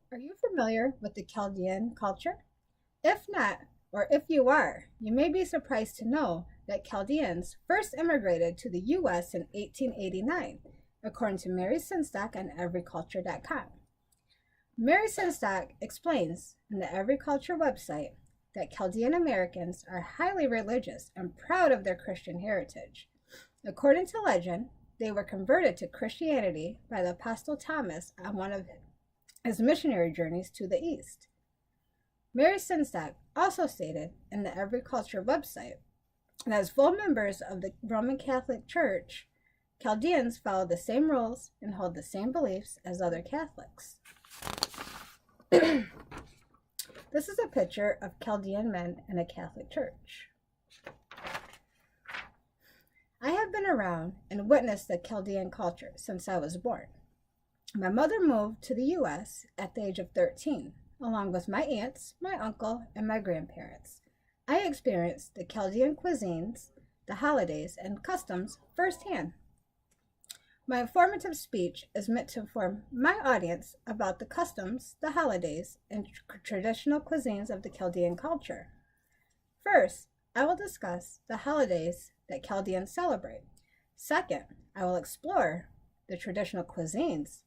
Are you familiar with the Chaldean culture? If not, or if you are, you may be surprised to know that Chaldeans first immigrated to the US in 1889, according to Mary Sinstock on Everyculture.com. Mary Sinstock explains in the Everyculture website that Chaldean Americans are highly religious and proud of their Christian heritage. According to legend, they were converted to Christianity by the Apostle Thomas on one of his missionary journeys to the East. Mary Sinstock also stated in the Everyculture website that as full members of the Roman Catholic Church, Chaldeans follow the same rules and hold the same beliefs as other Catholics. This is a picture of Chaldean men in a Catholic church. I have been around and witnessed the Chaldean culture since I was born. My mother moved to the U.S. at the age of 13, along with my aunts, my uncle, and my grandparents. I experienced the Chaldean cuisines, the holidays, and customs firsthand. My informative speech is meant to inform my audience about the customs, the holidays, and traditional cuisines of the Chaldean culture. First, I will discuss the holidays that Chaldeans celebrate. Second, I will explore the traditional cuisines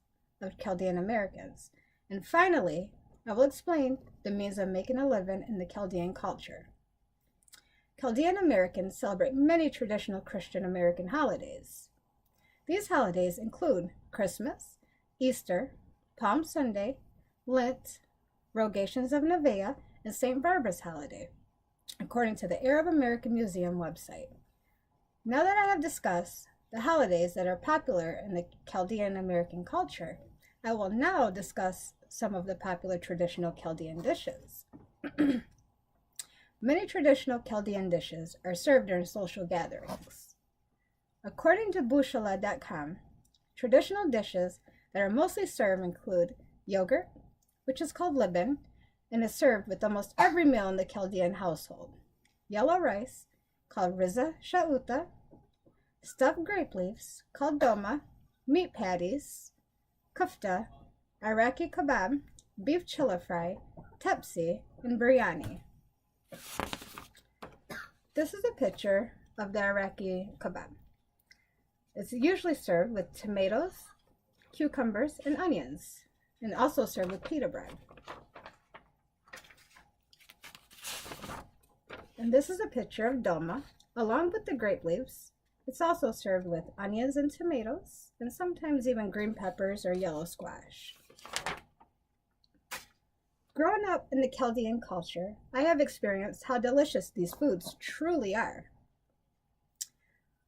of Chaldean Americans. And finally, I will explain the means of making a living in the Chaldean culture. Chaldean Americans celebrate many traditional Christian American holidays. These holidays include Christmas, Easter, Palm Sunday, Lent, Rogations of Nevaeh, and St. Barbara's holiday, according to the Arab American Museum website. Now that I have discussed the holidays that are popular in the Chaldean American culture, I will now discuss some of the popular traditional Chaldean dishes. Many traditional Chaldean dishes are served during social gatherings. According to Bushala.com, traditional dishes that are mostly served include yogurt, which is called libin, and is served with almost every meal in the Chaldean household. Yellow rice, called riza sha'uta, stuffed grape leaves, called doma, meat patties, kufta, Iraqi kebab, beef chilla fry, tepsi, and biryani. This is a picture of the Iraqi kebab. It's usually served with tomatoes, cucumbers, and onions, and also served with pita bread. And this is a picture of doma, along with the grape leaves. It's also served with onions and tomatoes, and sometimes even green peppers or yellow squash. Growing up in the Chaldean culture, I have experienced how delicious these foods truly are.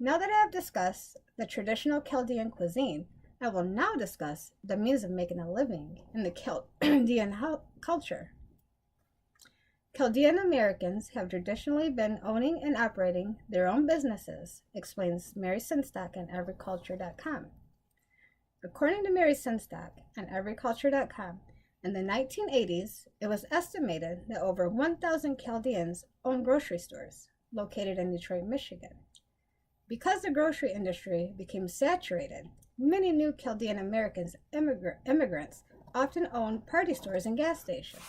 Now that I have discussed the traditional Chaldean cuisine, I will now discuss the means of making a living in the Chaldean culture. Chaldean Americans have traditionally been owning and operating their own businesses, explains Mary Sinstock on Everyculture.com. According to Mary Sinstock on Everyculture.com, in the 1980s, it was estimated that over 1,000 Chaldeans owned grocery stores located in Detroit, Michigan. Because the grocery industry became saturated, many new Chaldean Americans immigrants often owned party stores and gas stations.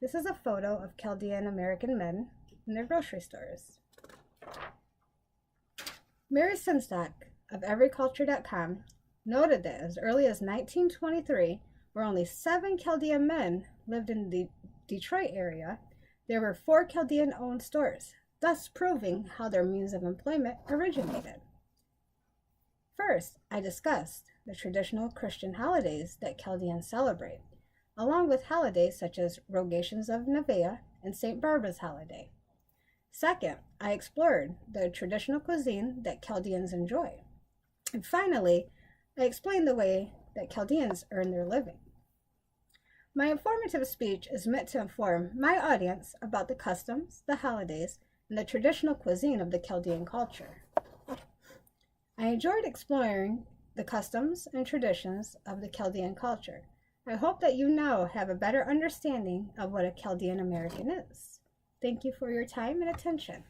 This is a photo of Chaldean American men in their grocery stores. Mary Sinstock of Everyculture.com noted that as early as 1923, where only 7 Chaldean men lived in the Detroit area, there were 4 Chaldean-owned stores, thus proving how their means of employment originated. First, I discussed the traditional Christian holidays that Chaldeans celebrate, along with holidays such as Rogations of Nevaeh and St. Barbara's holiday. Second, I explored the traditional cuisine that Chaldeans enjoy. And finally, I explained the way that Chaldeans earn their living. My informative speech is meant to inform my audience about the customs, the holidays, and the traditional cuisine of the Chaldean culture. I enjoyed exploring the customs and traditions of the Chaldean culture. I hope that you now have a better understanding of what a Chaldean American is. Thank you for your time and attention.